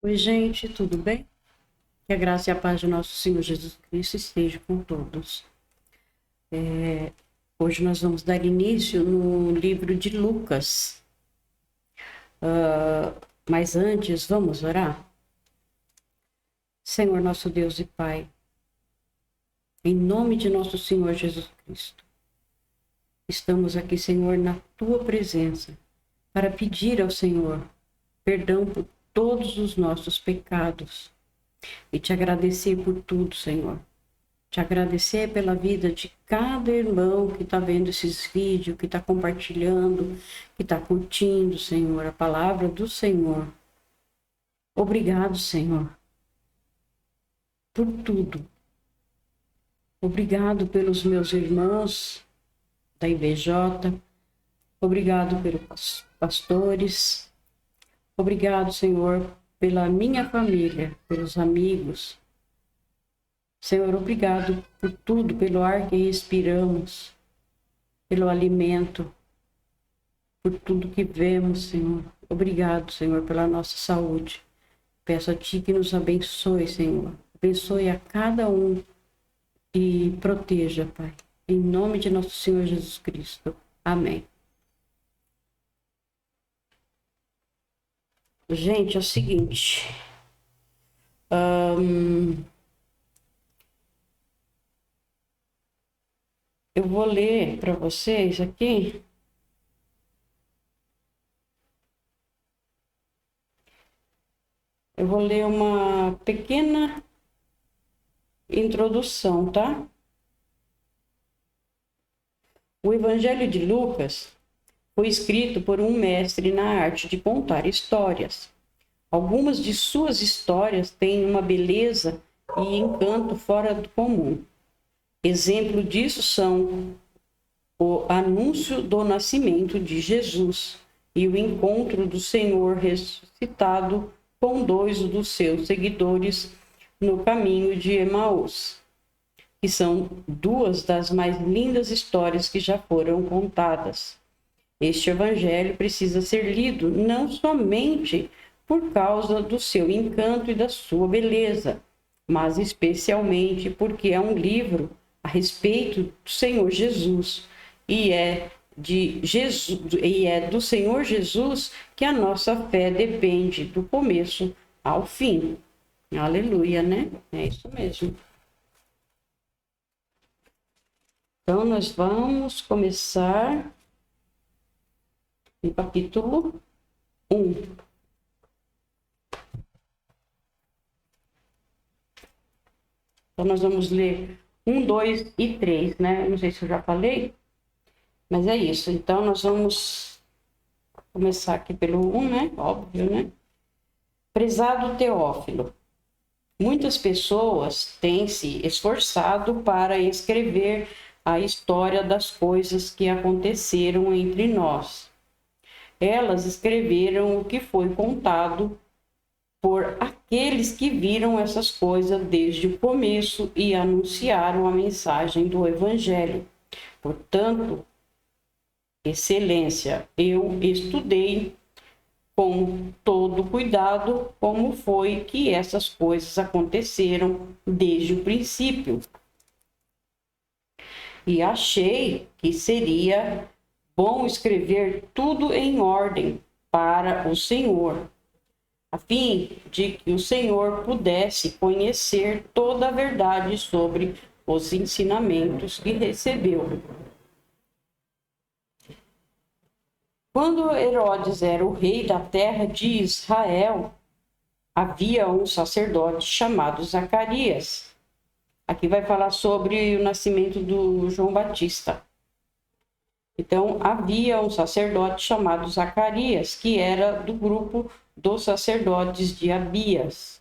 Oi, gente, tudo bem? Que a graça e a paz de nosso Senhor Jesus Cristo esteja com todos. Hoje nós vamos dar início no livro de Lucas. Mas antes, vamos orar? Senhor, nosso Deus e Pai, em nome de nosso Senhor Jesus Cristo, estamos aqui, Senhor, na Tua presença, para pedir ao Senhor perdão por todos os nossos pecados e te agradecer por tudo, Senhor. Te agradecer pela vida de cada irmão que está vendo esses vídeos, que está compartilhando, que está curtindo, Senhor, a palavra do Senhor. Obrigado, Senhor, por tudo. Obrigado pelos meus irmãos da IBJ. Obrigado pelos pastores. Obrigado, Senhor, pela minha família, pelos amigos. Senhor, obrigado por tudo, pelo ar que respiramos, pelo alimento, por tudo que vemos, Senhor. Obrigado, Senhor, pela nossa saúde. Peço a Ti que nos abençoe, Senhor. Abençoe a cada um e proteja, Pai. Em nome de nosso Senhor Jesus Cristo. Amém. Gente, é o seguinte. Eu vou ler para vocês aqui. Eu vou ler uma pequena introdução, tá? O Evangelho de Lucas foi escrito por um mestre na arte de contar histórias. Algumas de suas histórias têm uma beleza e encanto fora do comum. Exemplo disso são o anúncio do nascimento de Jesus e o encontro do Senhor ressuscitado com dois dos seus seguidores no caminho de Emaús, que são duas das mais lindas histórias que já foram contadas. Este evangelho precisa ser lido não somente por causa do seu encanto e da sua beleza, mas especialmente porque é um livro a respeito do Senhor Jesus e é do Senhor Jesus que a nossa fé depende do começo ao fim. Aleluia, né? É isso mesmo. Então, nós vamos começar no capítulo 1. Então, nós vamos ler 1, 2 e 3, né? Não sei se eu já falei, mas é isso. Então, nós vamos começar aqui pelo 1, né? Óbvio, né? Prezado Teófilo, muitas pessoas têm se esforçado para escrever a história das coisas que aconteceram entre nós. Elas escreveram o que foi contado por aqueles que viram essas coisas desde o começo e anunciaram a mensagem do Evangelho. Portanto, Excelência, eu estudei com todo cuidado como foi que essas coisas aconteceram desde o princípio. E achei que seria bom escrever tudo em ordem para o Senhor, a fim de que o Senhor pudesse conhecer toda a verdade sobre os ensinamentos que recebeu. Quando Herodes era o rei da terra de Israel, havia um sacerdote chamado Zacarias. Aqui vai falar sobre o nascimento do João Batista. Então, havia um sacerdote chamado Zacarias, que era do grupo dos sacerdotes de Abias.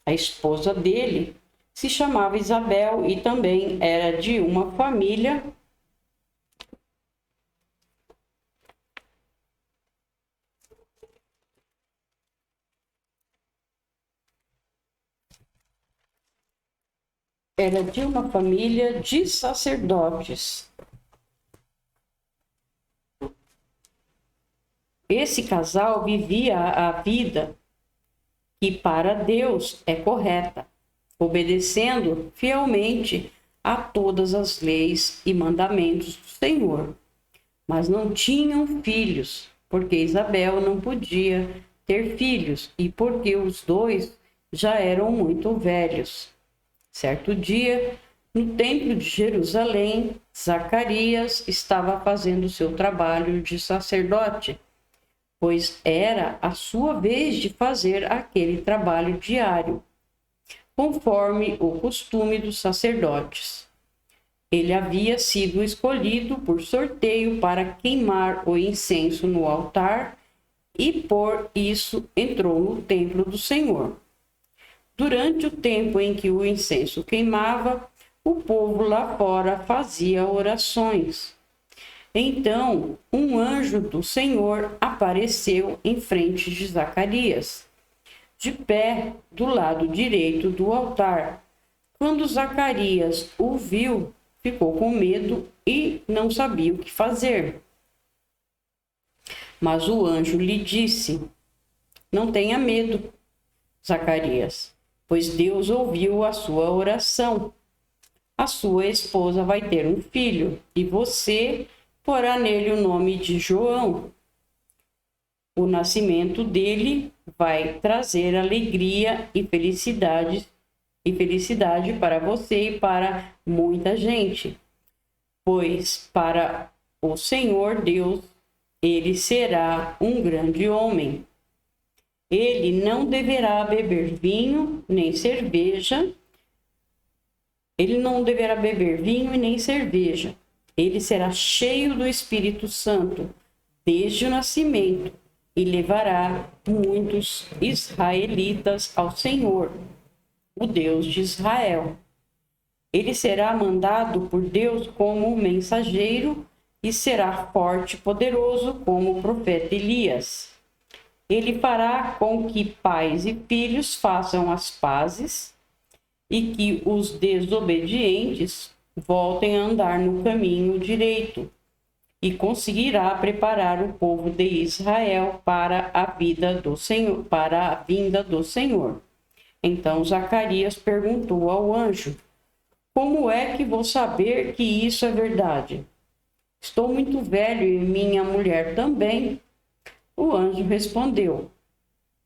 A esposa dele se chamava Isabel e também era de uma família de sacerdotes. Esse casal vivia a vida que para Deus é correta, obedecendo fielmente a todas as leis e mandamentos do Senhor. Mas não tinham filhos, porque Isabel não podia ter filhos e porque os dois já eram muito velhos. Certo dia, no templo de Jerusalém, Zacarias estava fazendo seu trabalho de sacerdote, pois era a sua vez de fazer aquele trabalho diário, conforme o costume dos sacerdotes. Ele havia sido escolhido por sorteio para queimar o incenso no altar e por isso entrou no templo do Senhor. Durante o tempo em que o incenso queimava, o povo lá fora fazia orações. Então, um anjo do Senhor apareceu em frente de Zacarias, de pé do lado direito do altar. Quando Zacarias o viu, ficou com medo e não sabia o que fazer. Mas o anjo lhe disse: Não tenha medo, Zacarias, pois Deus ouviu a sua oração. A sua esposa vai ter um filho, e você porá nele o nome de João. O nascimento dele vai trazer alegria e felicidade para você e para muita gente, pois para o Senhor Deus ele será um grande homem. Ele não deverá beber vinho nem cerveja. Ele não deverá beber vinho e nem cerveja. Ele será cheio do Espírito Santo desde o nascimento e levará muitos israelitas ao Senhor, o Deus de Israel. Ele será mandado por Deus como mensageiro e será forte e poderoso como o profeta Elias. Ele fará com que pais e filhos façam as pazes e que os desobedientes voltem a andar no caminho direito, e conseguirá preparar o povo de Israel para a vida do Senhor, para a vinda do Senhor. Então Zacarias perguntou ao anjo: Como é que vou saber que isso é verdade? Estou muito velho e minha mulher também. O anjo respondeu: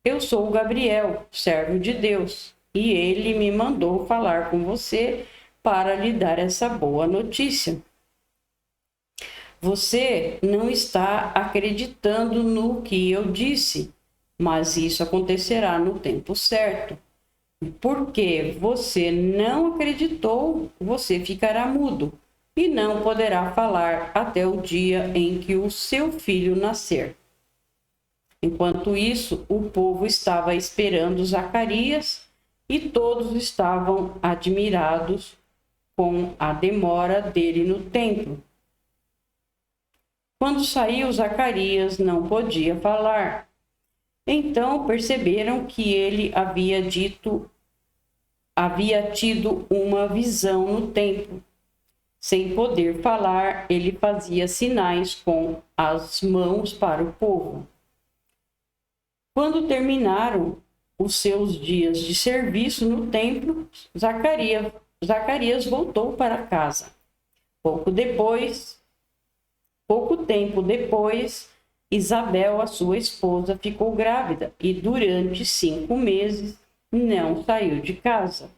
Eu sou Gabriel, servo de Deus, e ele me mandou falar com você para lhe dar essa boa notícia. Você não está acreditando no que eu disse, mas isso acontecerá no tempo certo. Porque você não acreditou, você ficará mudo e não poderá falar até o dia em que o seu filho nascer. Enquanto isso, o povo estava esperando Zacarias e todos estavam admirados com a demora dele no templo. Quando saiu, Zacarias não podia falar. Então perceberam que ele havia tido uma visão no templo. Sem poder falar, ele fazia sinais com as mãos para o povo. Quando terminaram os seus dias de serviço no templo, Zacarias voltou para casa. Pouco tempo depois, Isabel, a sua esposa, ficou grávida e durante 5 meses não saiu de casa.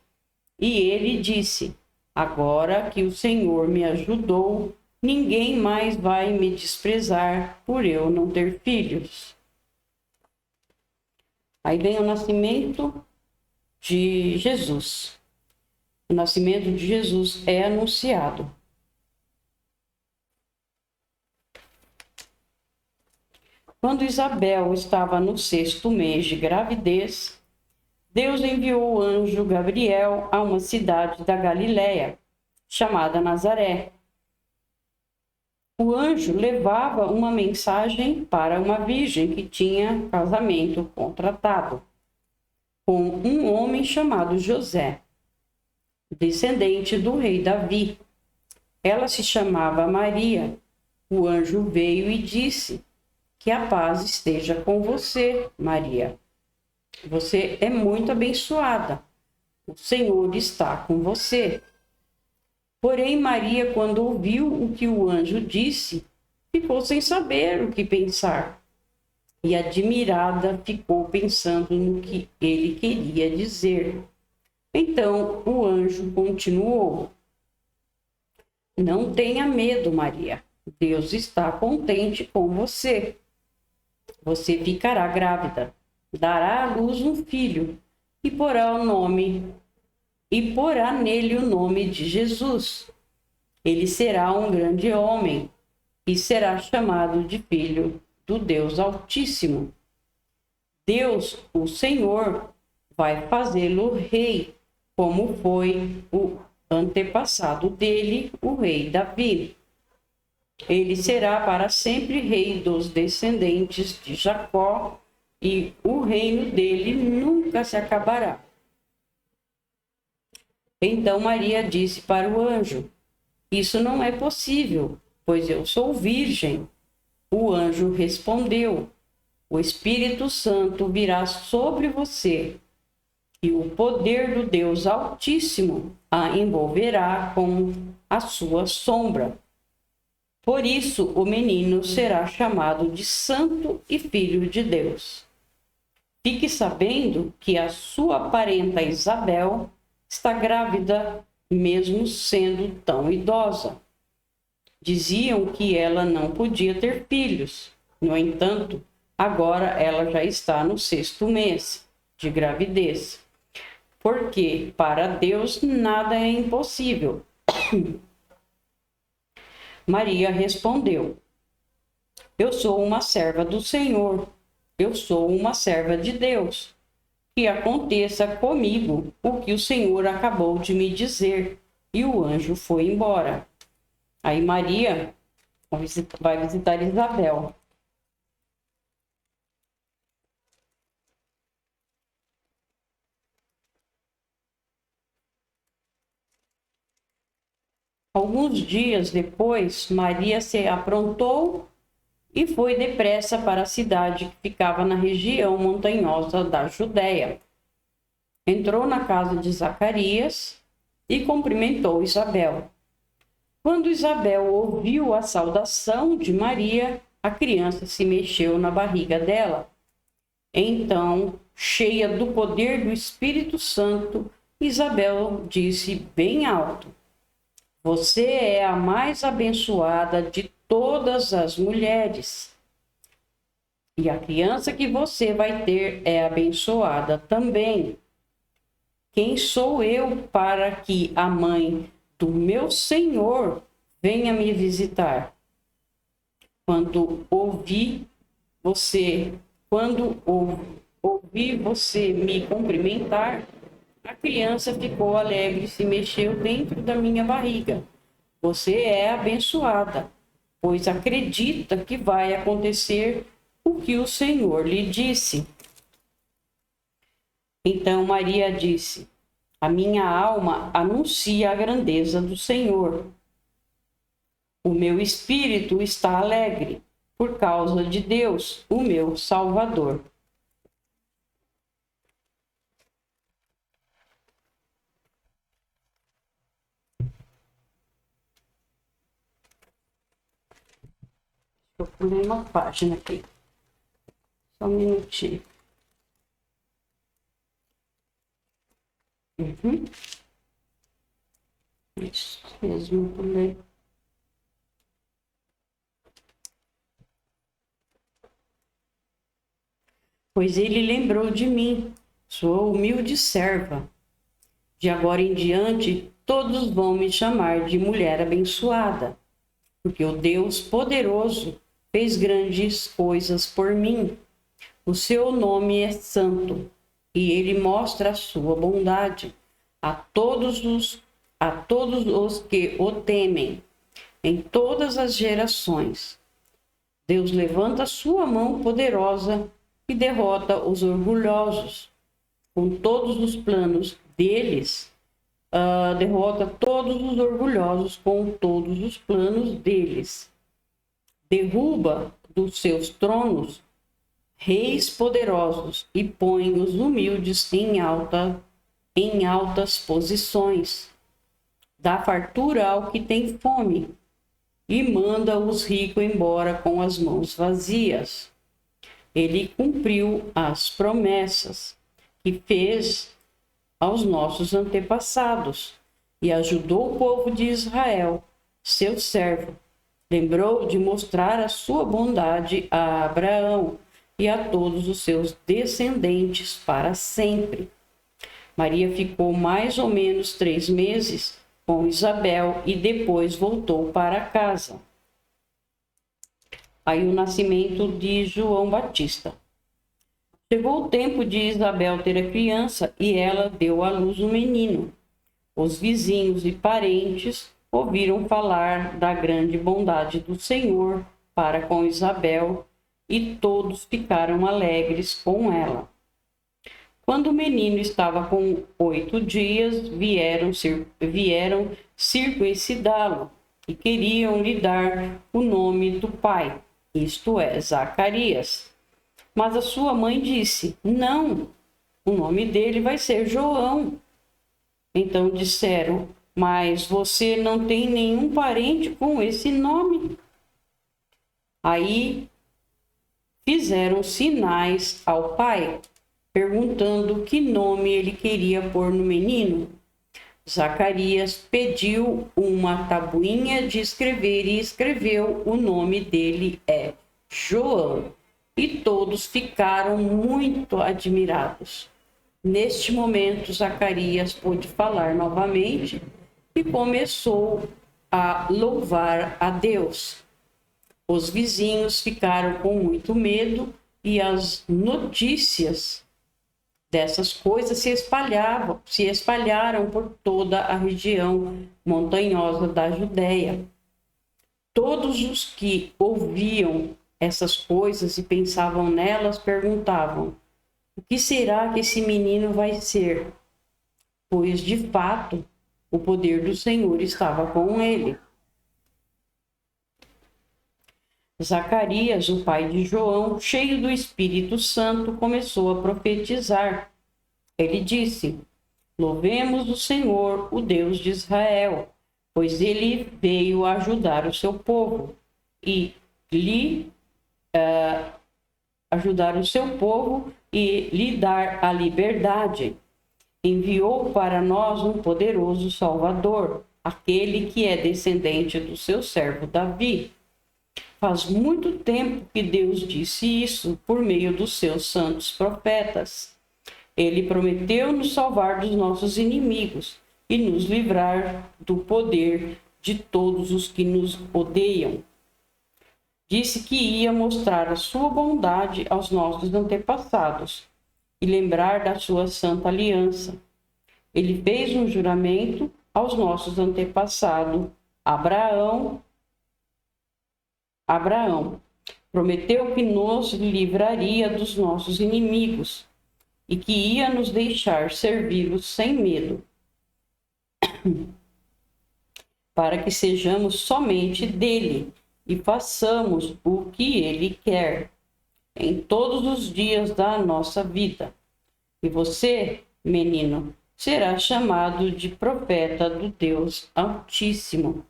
E ele disse: Agora que o Senhor me ajudou, ninguém mais vai me desprezar por eu não ter filhos. Aí vem o nascimento de Jesus. O nascimento de Jesus é anunciado. Quando Isabel estava no 6º mês de gravidez, Deus enviou o anjo Gabriel a uma cidade da Galiléia, chamada Nazaré. O anjo levava uma mensagem para uma virgem que tinha casamento contratado com um homem chamado José, descendente do rei Davi. Ela se chamava Maria. O anjo veio e disse: Que a paz esteja com você, Maria. Você é muito abençoada. O Senhor está com você. Porém, Maria, quando ouviu o que o anjo disse, ficou sem saber o que pensar. E admirada ficou pensando no que ele queria dizer. Então o anjo continuou: Não tenha medo, Maria. Deus está contente com você. Você ficará grávida, dará à luz um filho e porá nele o nome de Jesus. Ele será um grande homem e será chamado de Filho do Deus Altíssimo. Deus, o Senhor, vai fazê-lo rei, como foi o antepassado dele, o rei Davi. Ele será para sempre rei dos descendentes de Jacó, e o reino dele nunca se acabará. Então Maria disse para o anjo: Isso não é possível, pois eu sou virgem. O anjo respondeu: O Espírito Santo virá sobre você, e o poder do Deus Altíssimo a envolverá com a sua sombra. Por isso, o menino será chamado de Santo e Filho de Deus. Fique sabendo que a sua parenta Isabel está grávida, mesmo sendo tão idosa. Diziam que ela não podia ter filhos. No entanto, agora ela já está no 6º mês de gravidez. Porque para Deus nada é impossível. Maria respondeu: Eu sou uma serva do Senhor. Eu sou uma serva de Deus. Que aconteça comigo o que o Senhor acabou de me dizer. E o anjo foi embora. Aí Maria vai visitar Isabel. Alguns dias depois, Maria se aprontou e foi depressa para a cidade que ficava na região montanhosa da Judéia. Entrou na casa de Zacarias e cumprimentou Isabel. Quando Isabel ouviu a saudação de Maria, a criança se mexeu na barriga dela. Então, cheia do poder do Espírito Santo, Isabel disse bem alto: Você é a mais abençoada de todas as mulheres. E a criança que você vai ter é abençoada também. Quem sou eu para que a mãe do meu Senhor venha me visitar? Quando ouvi você me cumprimentar, a criança ficou alegre e se mexeu dentro da minha barriga. Você é abençoada, pois acredita que vai acontecer o que o Senhor lhe disse. Então Maria disse: A minha alma anuncia a grandeza do Senhor. O meu espírito está alegre por causa de Deus, o meu Salvador. Eu pulei uma página aqui. Só um minutinho. Isso mesmo, pulei. Pois ele lembrou de mim, sua humilde serva. De agora em diante, todos vão me chamar de mulher abençoada, porque o Deus poderoso fez grandes coisas por mim. O seu nome é santo, e ele mostra a sua bondade a todos os que o temem, em todas as gerações. Deus levanta sua mão poderosa e derrota os orgulhosos. Com todos os planos deles, derrota todos os orgulhosos com todos os planos deles. Derruba dos seus tronos reis poderosos e põe os humildes em altas posições. Dá fartura ao que tem fome e manda os ricos embora com as mãos vazias. Ele cumpriu as promessas que fez aos nossos antepassados e ajudou o povo de Israel, seu servo. Lembrou de mostrar a sua bondade a Abraão e a todos os seus descendentes para sempre. Maria ficou mais ou menos 3 meses com Isabel e depois voltou para casa. Aí o nascimento de João Batista. Chegou o tempo de Isabel ter a criança e ela deu à luz um menino. Os vizinhos e parentes ouviram falar da grande bondade do Senhor para com Isabel e todos ficaram alegres com ela. Quando o menino estava com 8 dias, vieram circuncidá-lo e queriam lhe dar o nome do pai, isto é, Zacarias. Mas a sua mãe disse: não, o nome dele vai ser João. Então disseram: mas você não tem nenhum parente com esse nome. Aí fizeram sinais ao pai, perguntando que nome ele queria pôr no menino. Zacarias pediu uma tabuinha de escrever e escreveu: o nome dele é João. E todos ficaram muito admirados. Neste momento, Zacarias pôde falar novamente e começou a louvar a Deus. Os vizinhos ficaram com muito medo e as notícias dessas coisas se espalharam por toda a região montanhosa da Judéia. Todos os que ouviam essas coisas e pensavam nelas perguntavam: o que será que esse menino vai ser? Pois, de fato, o poder do Senhor estava com ele. Zacarias, o pai de João, cheio do Espírito Santo, começou a profetizar. Ele disse: louvemos o Senhor, o Deus de Israel, pois ele veio ajudar o seu povo e lhe dar a liberdade. Enviou para nós um poderoso Salvador, aquele que é descendente do seu servo Davi. Faz muito tempo que Deus disse isso por meio dos seus santos profetas. Ele prometeu nos salvar dos nossos inimigos e nos livrar do poder de todos os que nos odeiam. Disse que ia mostrar a sua bondade aos nossos antepassados e lembrar da sua santa aliança. Ele fez um juramento aos nossos antepassados, Abraão. Prometeu que nos livraria dos nossos inimigos e que ia nos deixar servi-los sem medo, para que sejamos somente dele e façamos o que ele quer em todos os dias da nossa vida. E você, menino, será chamado de profeta do Deus Altíssimo.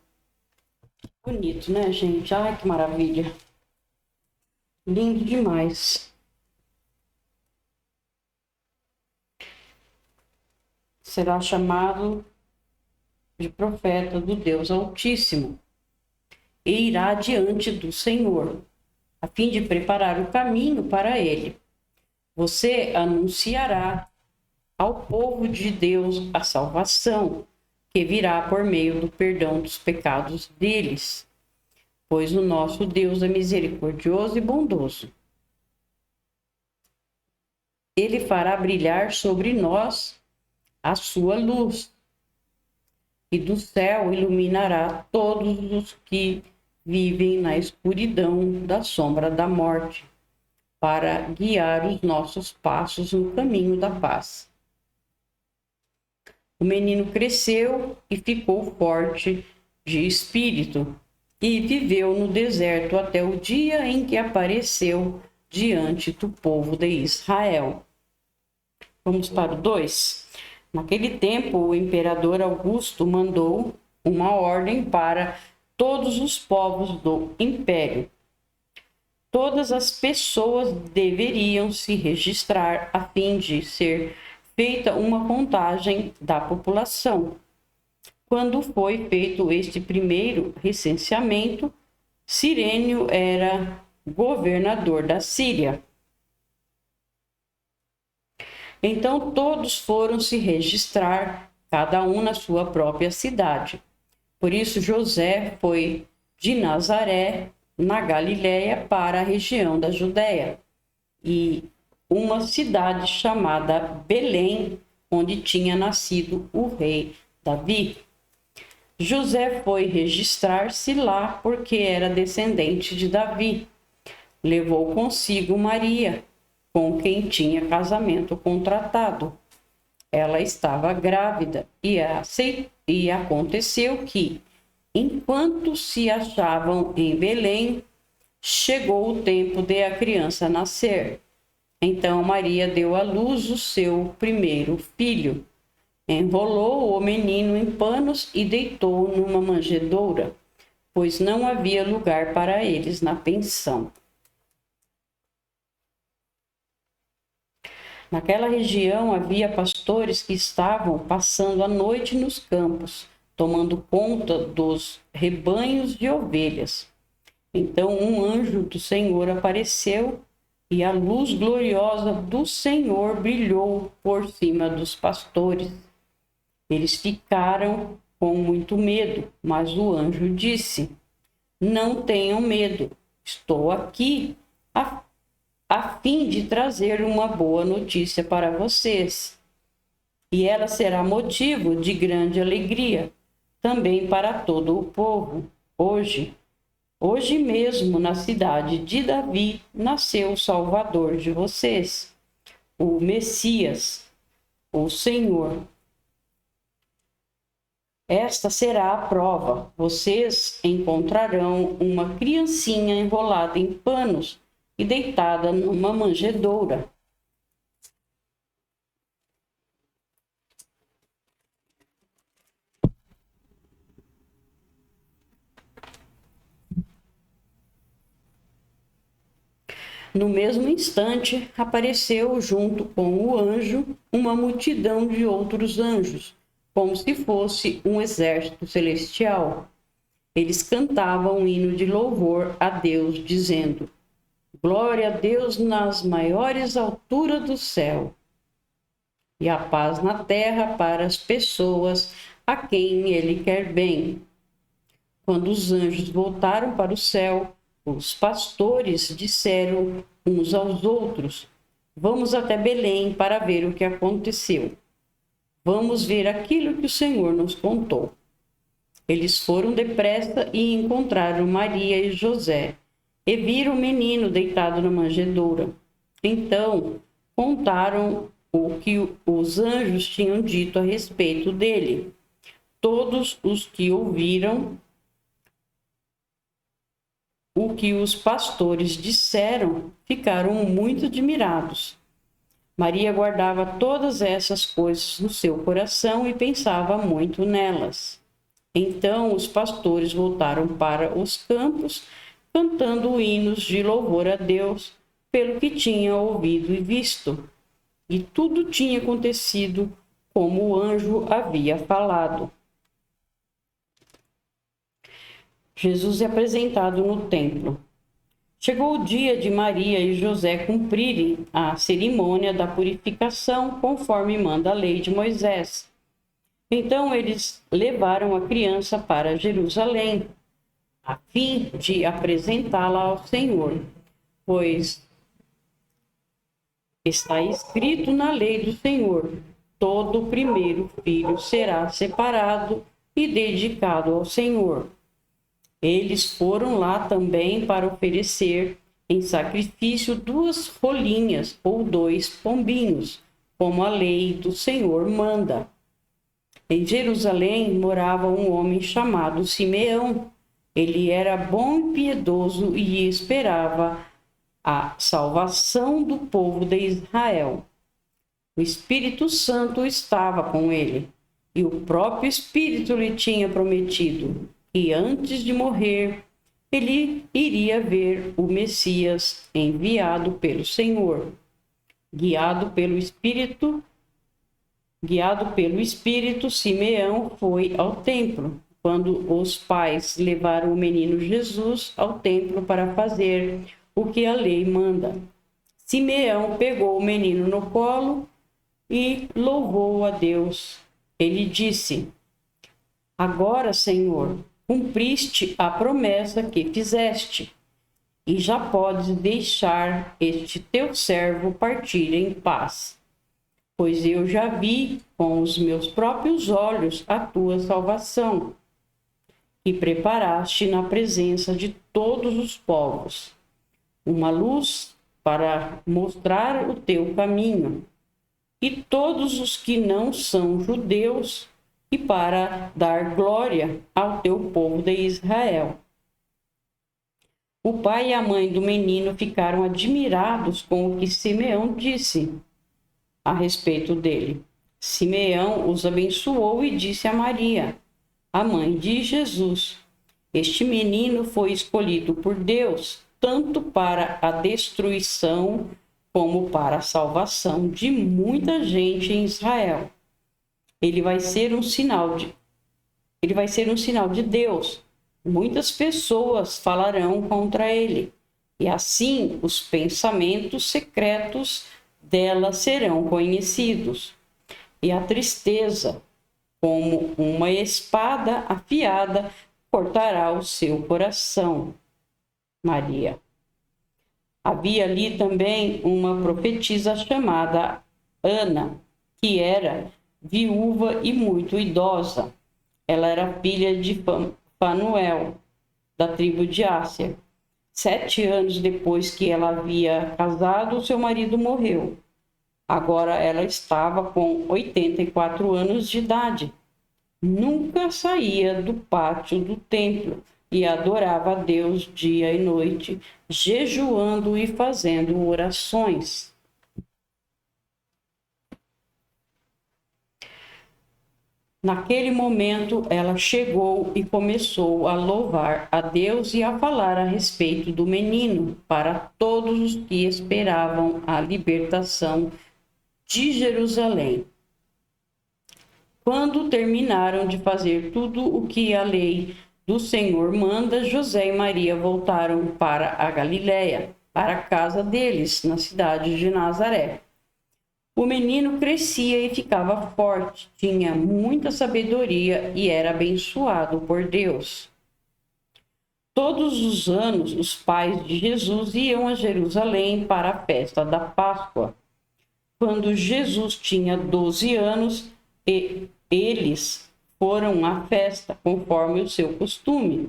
Bonito, né, gente? Ai, que maravilha. Lindo demais. Será chamado de profeta do Deus Altíssimo e irá diante do Senhor, a fim de preparar o caminho para ele. Você anunciará ao povo de Deus a salvação, que virá por meio do perdão dos pecados deles, pois o nosso Deus é misericordioso e bondoso. Ele fará brilhar sobre nós a sua luz, e do céu iluminará todos os que vivem na escuridão da sombra da morte, para guiar os nossos passos no caminho da paz. O menino cresceu e ficou forte de espírito, e viveu no deserto até o dia em que apareceu diante do povo de Israel. Vamos para o 2. Naquele tempo, o imperador Augusto mandou uma ordem para todos os povos do império. Todas as pessoas deveriam se registrar a fim de ser feita uma contagem da população. Quando foi feito este primeiro recenseamento, Cirênio era governador da Síria. Então todos foram se registrar, cada um na sua própria cidade. Por isso José foi de Nazaré, na Galiléia, para a região da Judéia, e uma cidade chamada Belém, onde tinha nascido o rei Davi. José foi registrar-se lá porque era descendente de Davi. Levou consigo Maria, com quem tinha casamento contratado. Ela estava grávida e aconteceu que, enquanto se achavam em Belém, chegou o tempo de a criança nascer. Então Maria deu à luz o seu primeiro filho. Enrolou o menino em panos e deitou-o numa manjedoura, pois não havia lugar para eles na pensão. Naquela região havia pastores que estavam passando a noite nos campos, tomando conta dos rebanhos de ovelhas. Então um anjo do Senhor apareceu e a luz gloriosa do Senhor brilhou por cima dos pastores. Eles ficaram com muito medo, mas o anjo disse: "Não tenham medo, estou aqui a fim de trazer uma boa notícia para vocês. E ela será motivo de grande alegria, também para todo o povo. Hoje mesmo, na cidade de Davi, nasceu o Salvador de vocês, o Messias, o Senhor. Esta será a prova. Vocês encontrarão uma criancinha enrolada em panos e deitada numa manjedoura." No mesmo instante, apareceu junto com o anjo uma multidão de outros anjos, como se fosse um exército celestial. Eles cantavam um hino de louvor a Deus, dizendo: "Glória a Deus nas maiores alturas do céu, e a paz na terra para as pessoas a quem Ele quer bem." Quando os anjos voltaram para o céu, os pastores disseram uns aos outros: "Vamos até Belém para ver o que aconteceu. Vamos ver aquilo que o Senhor nos contou." Eles foram depressa e encontraram Maria e José, e viram o menino deitado na manjedoura. Então contaram o que os anjos tinham dito a respeito dele. Todos os que ouviram o que os pastores disseram ficaram muito admirados. Maria guardava todas essas coisas no seu coração e pensava muito nelas. Então os pastores voltaram para os campos, cantando hinos de louvor a Deus pelo que tinham ouvido e visto. E tudo tinha acontecido como o anjo havia falado. Jesus é apresentado no templo. Chegou o dia de Maria e José cumprirem a cerimônia da purificação, conforme manda a lei de Moisés. Então eles levaram a criança para Jerusalém, a fim de apresentá-la ao Senhor, pois está escrito na lei do Senhor: todo primeiro filho será separado e dedicado ao Senhor. Eles foram lá também para oferecer em sacrifício 2 rolinhas ou 2 pombinhos, como a lei do Senhor manda. Em Jerusalém morava um homem chamado Simeão. Ele era bom e piedoso e esperava a salvação do povo de Israel. O Espírito Santo estava com ele, e o próprio Espírito lhe tinha prometido que antes de morrer, ele iria ver o Messias enviado pelo Senhor. Guiado pelo Espírito, Simeão foi ao templo, quando os pais levaram o menino Jesus ao templo para fazer o que a lei manda. Simeão pegou o menino no colo e louvou a Deus. Ele disse: Agora, Senhor, cumpriste a promessa que fizeste, e já podes deixar este teu servo partir em paz, pois eu já vi com os meus próprios olhos a tua salvação, que preparaste na presença de todos os povos, uma luz para mostrar o teu caminho, e todos os que não são judeus, e para dar glória ao teu povo de Israel. O pai e a mãe do menino ficaram admirados com o que Simeão disse a respeito dele. Simeão os abençoou e disse a Maria, a mãe de Jesus: Este menino foi escolhido por Deus, tanto para a destruição como para a salvação de muita gente em Israel. Ele vai ser um sinal de Deus. Muitas pessoas falarão contra ele, e assim os pensamentos secretos dela serão conhecidos. E a tristeza, como uma espada afiada, cortará o seu coração. Maria. Havia ali também uma profetisa chamada Ana, que era viúva e muito idosa. Ela era filha de Fanuel, da tribo de Áser. 7 anos depois que ela havia casado, seu marido morreu. Agora ela estava com 84 anos de idade. Nunca saía do pátio do templo e adorava a Deus dia e noite, jejuando e fazendo orações. Naquele momento, ela chegou e começou a louvar a Deus e a falar a respeito do menino para todos os que esperavam a libertação de Jerusalém. Quando terminaram de fazer tudo o que a lei do Senhor manda, José e Maria voltaram para a Galiléia, para a casa deles, na cidade de Nazaré. O menino crescia e ficava forte, tinha muita sabedoria e era abençoado por Deus. Todos os anos, os pais de Jesus iam a Jerusalém para a festa da Páscoa. Quando Jesus tinha 12 anos, eles foram à festa, conforme o seu costume.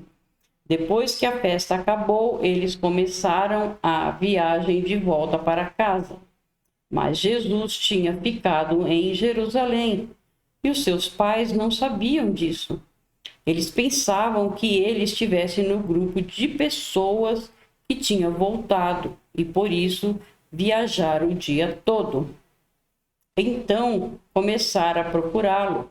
Depois que a festa acabou, eles começaram a viagem de volta para casa. Mas Jesus tinha ficado em Jerusalém e os seus pais não sabiam disso. Eles pensavam que ele estivesse no grupo de pessoas que tinha voltado e por isso viajaram o dia todo. Então começaram a procurá-lo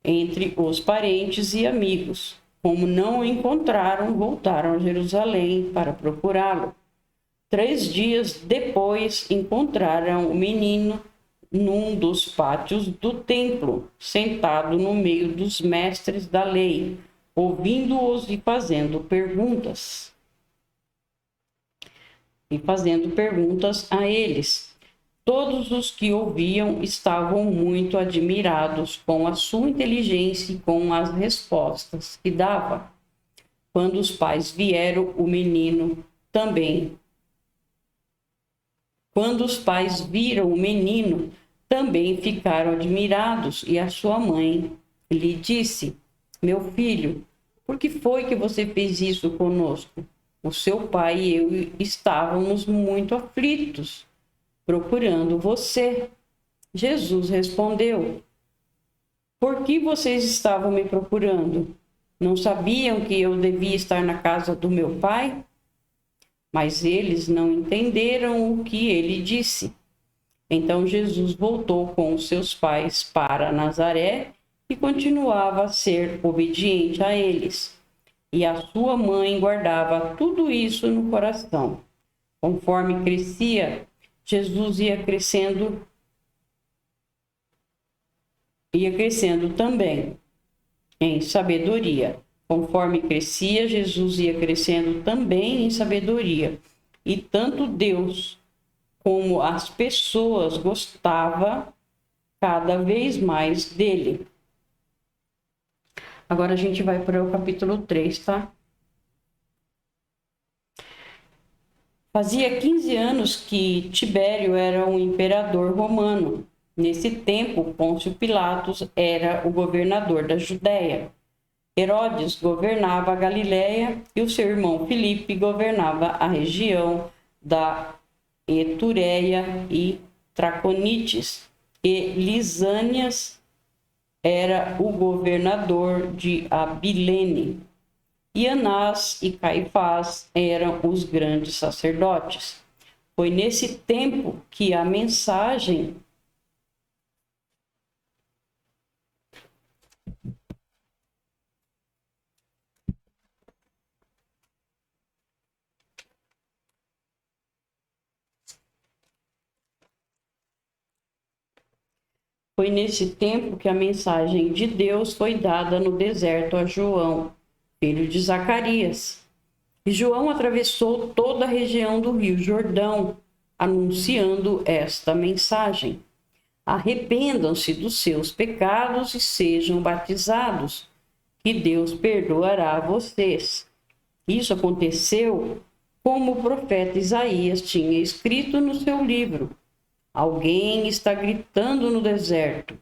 entre os parentes e amigos. Como não o encontraram, voltaram a Jerusalém para procurá-lo. 3 dias depois, encontraram o menino num dos pátios do templo, sentado no meio dos mestres da lei, ouvindo-os e fazendo perguntas. A eles. Todos os que ouviam estavam muito admirados com a sua inteligência e com as respostas que dava. Quando os pais viram o menino também ficaram admirados, e a sua mãe lhe disse: Meu filho, por que foi que você fez isso conosco? O seu pai e eu estávamos muito aflitos, procurando você. Jesus respondeu: Por que vocês estavam me procurando? Não sabiam que eu devia estar na casa do meu pai? mas eles não entenderam o que ele disse. Então Jesus voltou com os seus pais para Nazaré e continuava a ser obediente a eles. E a sua mãe guardava tudo isso no coração. Conforme crescia, Jesus ia crescendo também em sabedoria. Conforme crescia, Jesus ia crescendo também em sabedoria. E tanto Deus como as pessoas gostavam cada vez mais dele. Agora a gente vai para o capítulo 3, tá? Fazia 15 anos que Tibério era um imperador romano. Nesse tempo, Pôncio Pilatos era o governador da Judéia. Herodes governava a Galiléia e o seu irmão Filipe governava a região da Etureia e Traconites. E Lisânias era o governador de Abilene. E Anás e Caifás eram os grandes sacerdotes. Foi nesse tempo que a mensagem de Deus foi dada no deserto a João, filho de Zacarias. E João atravessou toda a região do Rio Jordão, anunciando esta mensagem: arrependam-se dos seus pecados e sejam batizados, que Deus perdoará vocês. Isso aconteceu como o profeta Isaías tinha escrito no seu livro. Alguém está gritando no deserto: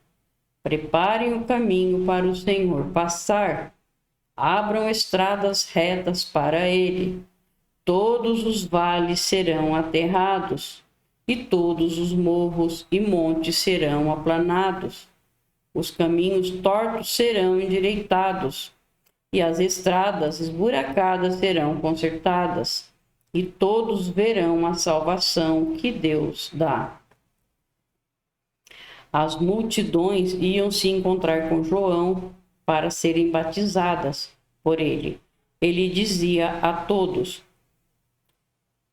preparem o caminho para o Senhor passar. Abram estradas retas para ele. Todos os vales serão aterrados, e todos os morros e montes serão aplanados. Os caminhos tortos serão endireitados, e as estradas esburacadas serão consertadas, e todos verão a salvação que Deus dá. As multidões iam se encontrar com João para serem batizadas por ele. Ele dizia a todos: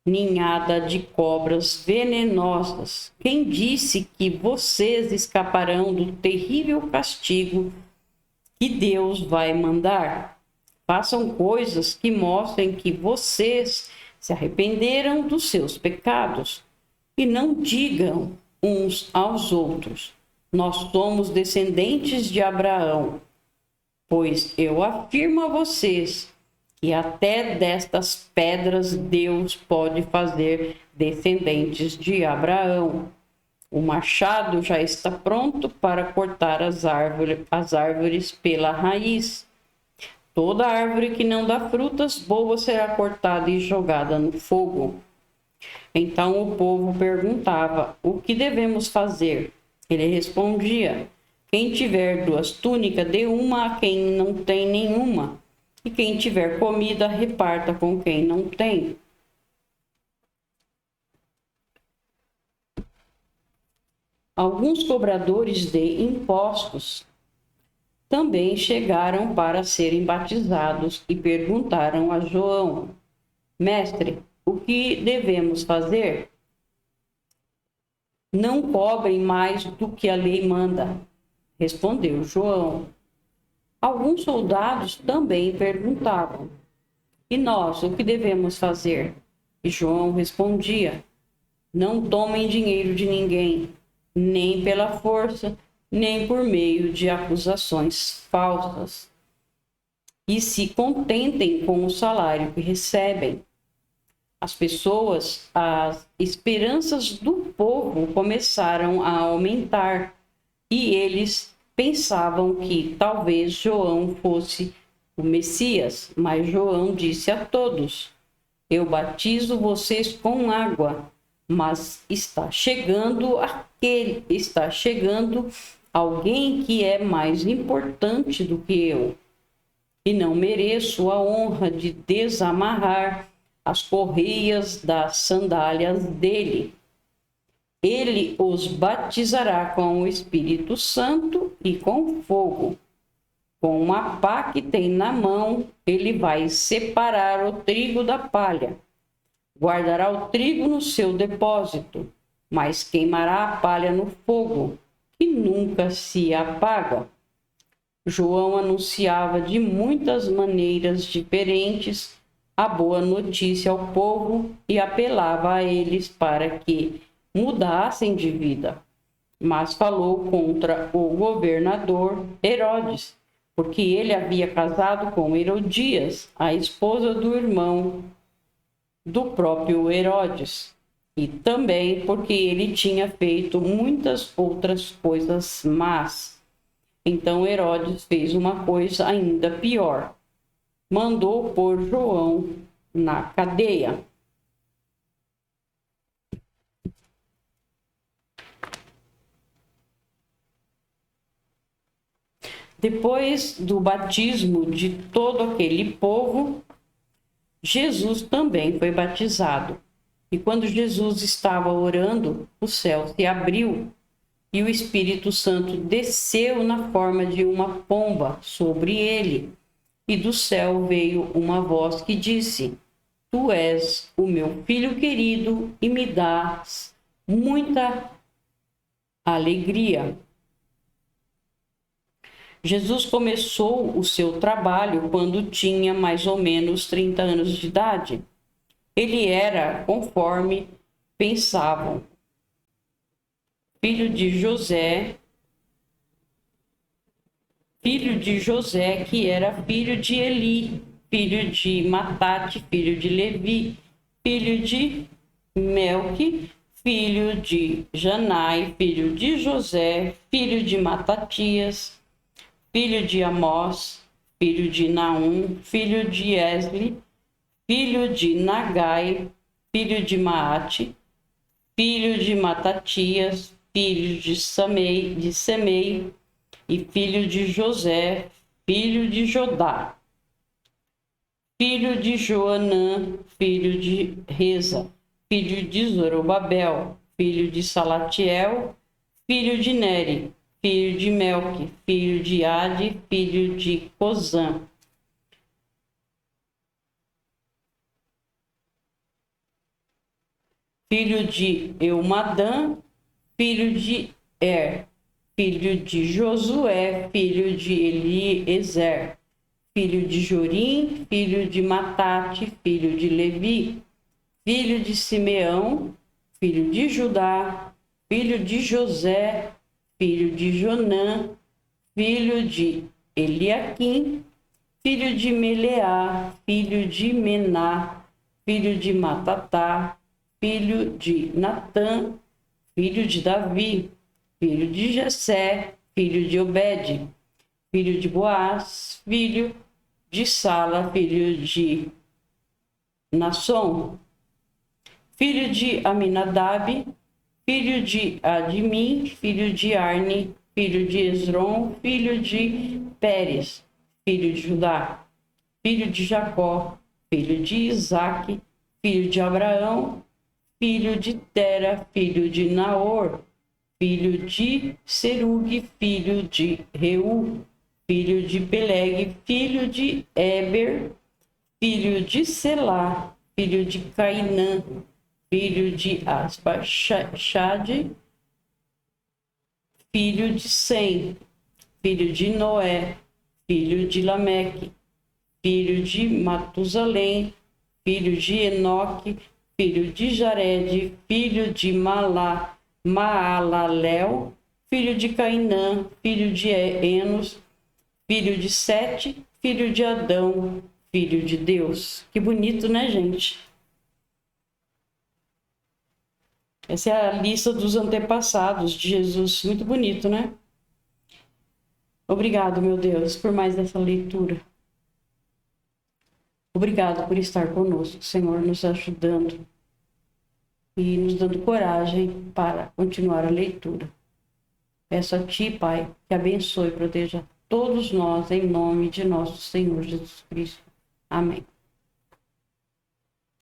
ninhada de cobras venenosas, quem disse que vocês escaparão do terrível castigo que Deus vai mandar? Façam coisas que mostrem que vocês se arrependeram dos seus pecados, e não digam uns aos outros: nós somos descendentes de Abraão. Pois eu afirmo a vocês que até destas pedras Deus pode fazer descendentes de Abraão. O machado já está pronto para cortar as árvores pela raiz. Toda árvore que não dá frutas boas será cortada e jogada no fogo. Então o povo perguntava: o que devemos fazer? Ele respondia: quem tiver 2 túnicas, dê uma a quem não tem nenhuma. E quem tiver comida, reparta com quem não tem. Alguns cobradores de impostos também chegaram para serem batizados e perguntaram a João: mestre, o que devemos fazer? Não cobrem mais do que a lei manda, respondeu João. Alguns soldados também perguntavam: e nós, o que devemos fazer? E João respondia: não tomem dinheiro de ninguém, nem pela força, nem por meio de acusações falsas. E se contentem com o salário que recebem. As esperanças do povo começaram a aumentar, e eles pensavam que talvez João fosse o Messias, mas João disse a todos: eu batizo vocês com água, mas está chegando alguém que é mais importante do que eu, e não mereço a honra de desamarrar as correias das sandálias dele. Ele os batizará com o Espírito Santo e com fogo. Com uma pá que tem na mão, ele vai separar o trigo da palha. Guardará o trigo no seu depósito, mas queimará a palha no fogo, que nunca se apaga. João anunciava de muitas maneiras diferentes a boa notícia ao povo e apelava a eles para que mudassem de vida. Mas falou contra o governador Herodes, porque ele havia casado com Herodias, a esposa do irmão do próprio Herodes, e também porque ele tinha feito muitas outras coisas más. Então Herodes fez uma coisa ainda pior. Mandou pôr João na cadeia. Depois do batismo de todo aquele povo, Jesus também foi batizado. E quando Jesus estava orando, o céu se abriu e o Espírito Santo desceu na forma de uma pomba sobre ele. E do céu veio uma voz que disse: Tu és o meu filho querido e me dás muita alegria. Jesus começou o seu trabalho quando tinha mais ou menos 30 anos de idade. Ele era conforme pensavam, filho de José, que era filho de Eli, filho de Matate, filho de Levi, filho de Melque, filho de Janai, filho de José, filho de Matatias, filho de Amós, filho de Naum, filho de Esli, filho de Nagai, filho de Maate, filho de Matatias, filho de Semei, e filho de José, filho de Jodá, filho de Joanã, filho de Reza, filho de Zorobabel, filho de Salatiel, filho de Neri, filho de Melque, filho de Ade, filho de Cozã, filho de Eumadã, filho de filho de Josué, filho de Eliezer, filho de Jorim, filho de Matate, filho de Levi, filho de Simeão, filho de Judá, filho de José, filho de Jonã, filho de Eliaquim, filho de Meleá, filho de Mená, filho de Matatá, filho de Natã, filho de Davi, filho de Jessé, filho de Obed, filho de Boaz, filho de Sala, filho de Nasson, filho de Aminadab, filho de Admim, filho de Arne, filho de Esrom, filho de Pérez, filho de Judá, filho de Jacó, filho de Isaque, filho de Abraão, filho de Tera, filho de Naor, filho de Serugue, filho de Reu, filho de Peleg, filho de Eber, filho de Selá, filho de Cainã, filho de Aspaxade, filho de Sem, filho de Noé, filho de Lameque, filho de Matusalém, filho de Enoque, filho de Jared, filho de Maalalel, filho de Cainã, filho de Enos, filho de Sete, filho de Adão, filho de Deus. Que bonito, né, gente? Essa é a lista dos antepassados de Jesus. Muito bonito, né? Obrigado, meu Deus, por mais essa leitura. Obrigado por estar conosco, Senhor, nos ajudando e nos dando coragem para continuar a leitura. Peço a Ti, Pai, que abençoe e proteja todos nós, em nome de nosso Senhor Jesus Cristo. Amém.